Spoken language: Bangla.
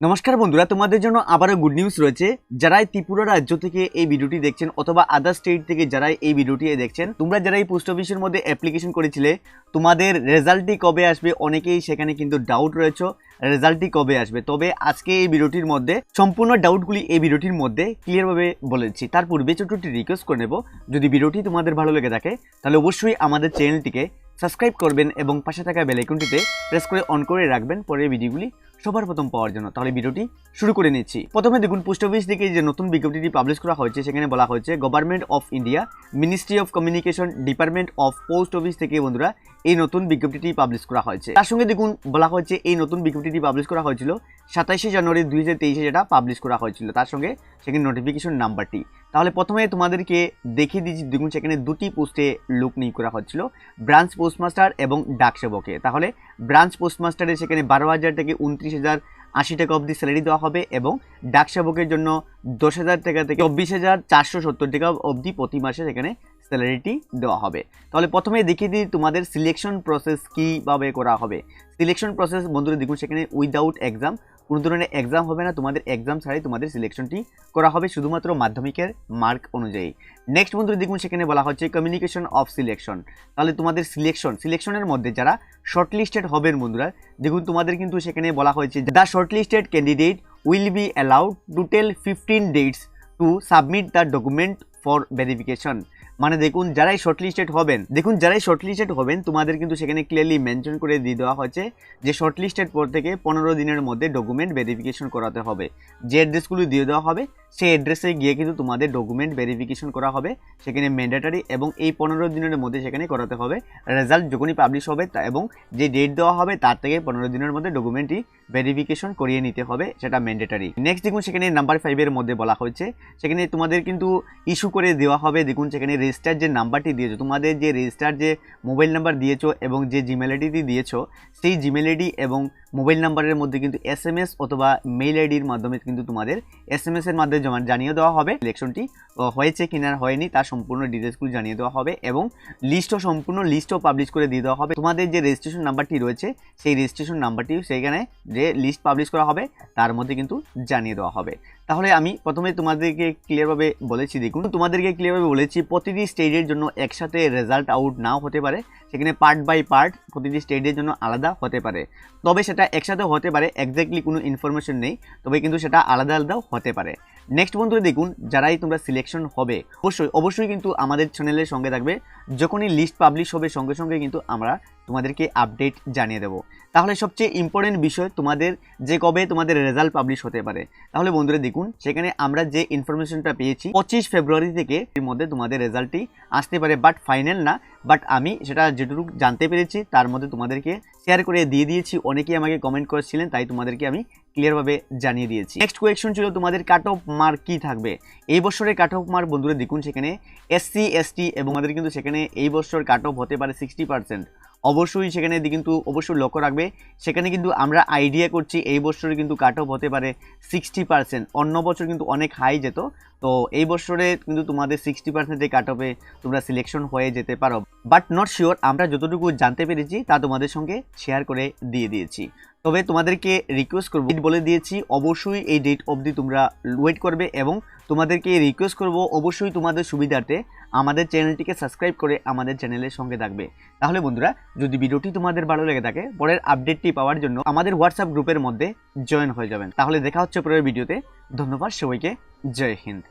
নমস্কার বন্ধুরা, তোমাদের জন্য আবারও গুড নিউজ রয়েছে। যারা ত্রিপুরা রাজ্য থেকে এই ভিডিওটি দেখছেন অথবা আদার স্টেট থেকে যারা এই ভিডিওটি দেখছেন, তোমরা যারা এই পোস্ট অফিসের মধ্যে অ্যাপ্লিকেশন করেছিলে, তোমাদের রেজাল্টটি কবে আসবে অনেকেই সেখানে কিন্তু ডাউট রয়েছে রেজাল্টটি কবে আসবে। তবে আজকে এই ভিডিওটির মধ্যে সম্পূর্ণ ডাউটগুলি এই ভিডিওটির মধ্যে ক্লিয়ারভাবে বলেছি। তার পূর্বে ছোট্টটি রিকোয়েস্ট করে নেব, যদি ভিডিওটি তোমাদের ভালো লেগে থাকে তাহলে অবশ্যই আমাদের চ্যানেলটিকে সাবস্ক্রাইব করবেন এবং পাশে থাকা বেল আইকনটিতে প্রেস করে অন করে রাখবেন পরের ভিডিওগুলি সবার প্রথম পাওয়ার জন্য। তাহলে ভিডিওটি শুরু করে নিচ্ছি। প্রথমে দেখুন, পোস্ট অফিস থেকে যে নতুন বিজ্ঞপ্তিটি পাবলিশ করা হয়েছে সেখানে বলা হয়েছে government of India, ministry of communication, department of post office থেকে বন্ধুরা এই নতুন বিজ্ঞপ্তিটি পাবলিশ করা হয়েছে। তার সঙ্গে দেখুন বলা হয়েছে এই নতুন বিজ্ঞপ্তিটি পাবলিশ করা হয়েছিল 27শে জানুয়ারি 2023 যেটা পাবলিশ করা হয়েছিল। তার সঙ্গে সেখানে নোটিফিকেশন নাম্বারটি। তাহলে প্রথমে তোমাদেরকে দেখিয়ে দিচ্ছি, দেখুন সেখানে দুটি পোস্টে লোক নিয়োগ করা হচ্ছিল, ব্রাঞ্চ পোস্টমাস্টার এবং ডাক সেবকে। তাহলে ব্রাঞ্চ পোস্টমাস্টারে সেখানে 12,000 থেকে 29,080 টাকা অবধি স্যালারি দেওয়া হবে এবং ডাক সেবকের জন্য 10,000 টাকা থেকে 24,470 টাকা অবধি প্রতি মাসে সেখানে স্যালারিটি দেওয়া হবে। তাহলে প্রথমে দেখিয়ে দিই তোমাদের সিলেকশন প্রসেস কীভাবে করা হবে। সিলেকশন প্রসেস বন্ধুরা দেখুন সেখানে উইদাউট এক্সাম, কোনো ধরনের এক্সাম হবে না, তোমাদের এক্সাম ছাড়াই তোমাদের সিলেকশনটি করা হবে শুধুমাত্র মাধ্যমিকের মার্ক অনুযায়ী। নেক্সট বন্ধুরা দেখুন সেখানে বলা হচ্ছে কমিউনিকেশন অফ সিলেকশন। তাহলে তোমাদের সিলেকশনের মধ্যে যারা শর্টলিস্টেড হবেন বন্ধুরা, দেখুন তোমাদের কিন্তু সেখানে বলা হয়েছে the shortlisted candidate will be allowed to tell 15 dates to submit the document for verification. মানে দেখুন যারাই শর্টলিস্টেড হবেন তোমাদের কিন্তু সেখানে ক্লিয়ারলি মেনশন করে দিয়ে দেওয়া হয়েছে যে শর্টলিস্টেড পর থেকে 15 দিনের মধ্যে ডকুমেন্ট ভেরিফিকেশন করাতে হবে। যে অ্যাড্রেসগুলো দিয়ে দেওয়া হবে সেই অ্যাড্রেসে গিয়ে কিন্তু তোমাদের ডকুমেন্ট ভেরিফিকেশন করা হবে, সেখানে ম্যান্ডেটারি, এবং এই 15 দিনের মধ্যে সেখানে করাতে হবে। রেজাল্ট যখনই পাবলিশ হবে এবং যে ডেট দেওয়া হবে তার থেকে 15 দিনের মধ্যে ডকুমেন্টটি ভেরিফিকেশন করিয়ে নিতে হবে, সেটা ম্যান্ডেটারি। নেক্সট দেখুন সেখানে নাম্বার 5 মধ্যে বলা হয়েছে সেখানে তোমাদের কিন্তু ইস্যু করে দেওয়া হবে। দেখুন সেখানে রেজিস্টার যে নাম্বারটি দিয়েছো, তোমাদের যে রেজিস্টার যে মোবাইল নাম্বার দিয়েছো এবং যে জিমেল আইডিটি দিয়েছো, সেই জিমেল আইডি এবং মোবাইল নাম্বারের মধ্যে কিন্তু SMS অথবা মেইল আইডির মাধ্যমে কিন্তু তোমাদের SMS এর মাধ্যমে জানিয়ে দেওয়া হবে ইলেকশনটি হয়েছে কিনা হয়নি তার সম্পূর্ণ ডিটেলসগুলো জানিয়ে দেওয়া হবে এবং সম্পূর্ণ লিস্টও পাবলিশ করে দিয়ে দেওয়া হবে। তোমাদের যে রেজিস্ট্রেশন নাম্বারটি রয়েছে সেই রেজিস্ট্রেশন নাম্বারটি সেইখানে যে লিস্ট পাবলিশ করা হবে তার মধ্যে কিন্তু জানিয়ে দেওয়া হবে। তাহলে আমি প্রথমে তোমাদেরকে ক্লিয়ারভাবে বলেছি, দেখুন তোমাদেরকে ক্লিয়ারভাবে বলেছি প্রতিটি স্টেজের জন্য একসাথে রেজাল্ট আউট নাও হতে পারে, সেখানে পার্ট বাই পার্ট প্রতিটি স্টেজের জন্য আলাদা হতে পারে। তবে সেটা একসাথে হতে পারে, এক্স্যাক্টলি কোনো ইনফরমেশন নেই, তবে কিন্তু সেটা আলাদা আলাদাও হতে পারে। নেক্সট বন্ধুরা দেখুন, যারাই তোমরা সিলেকশন হবে অবশ্যই কিন্তু আমাদের চ্যানেলের সঙ্গে থাকবে। যখনই লিস্ট পাবলিশ হবে সঙ্গে সঙ্গে কিন্তু আমরা তোমাদেরকে আপডেট জানিয়ে দেবো। তাহলে সবচেয়ে ইম্পর্টেন্ট বিষয় তোমাদের যে কবে তোমাদের রেজাল্ট পাবলিশ হতে পারে। তাহলে বন্ধুরা দেখুন সেখানে আমরা যে ইনফরমেশনটা পেয়েছি 25 ফেব্রুয়ারি থেকে এর মধ্যে তোমাদের রেজাল্টটি আসতে পারে, বাট ফাইনাল না। বাট আমি সেটা যেটুকু জানতে পেরেছি তার মধ্যে তোমাদেরকে শেয়ার করে দিয়ে দিয়েছি। অনেকেই আমাকে কমেন্ট করেছিলেন, তাই তোমাদেরকে আমি ক্লিয়ারভাবে জানিয়ে দিয়েছি। নেক্সট কোয়েশ্চন ছিল তোমাদের কাট অফ মার্ক কী থাকবে। এই বছরের কাট অফ মার্ক বন্ধুরা দেখুন সেখানে SC ST এবং আমাদের কিন্তু সেখানে এই বছর কাট অফ হতে পারে 60%। অবশ্যই সেখানে কিন্তু অবশ্যই লক্ষ্য রাখবে, সেখানে কিন্তু আমরা আইডিয়া করছি এই বছরে কিন্তু কাট অফ হতে পারে 60%। অন্য বছর কিন্তু অনেক হাই যেত, তো এই বছরে কিন্তু তোমাদের 60% কাট অফে তোমরা সিলেকশন হয়ে যেতে পারো, বাট নট শিওর। আমরা যতটুকু জানতে পেরেছি তা তোমাদের সঙ্গে শেয়ার করে দিয়ে দিয়েছি। তবে তোমাদেরকে রিকোয়েস্ট করবো, বলে দিয়েছি অবশ্যই এই ডেট অবধি তোমরা ওয়েট করবে এবং তোমাদেরকে রিকোয়েস্ট করব অবশ্যই তোমাদের সুবিধার্থে আমাদের চ্যানেলটিকে সাবস্ক্রাইব করে আমাদের চ্যানেলের সঙ্গে থাকবে। তাহলে বন্ধুরা যদি ভিডিওটি তোমাদের ভালো লেগে থাকে পরের আপডেটটি পাওয়ার জন্য আমাদের হোয়াটসঅ্যাপ গ্রুপের মধ্যে জয়েন হয়ে যাবেন। তাহলে দেখা হচ্ছে পরের ভিডিওতে। ধন্যবাদ সবাইকে, জয় হিন্দ।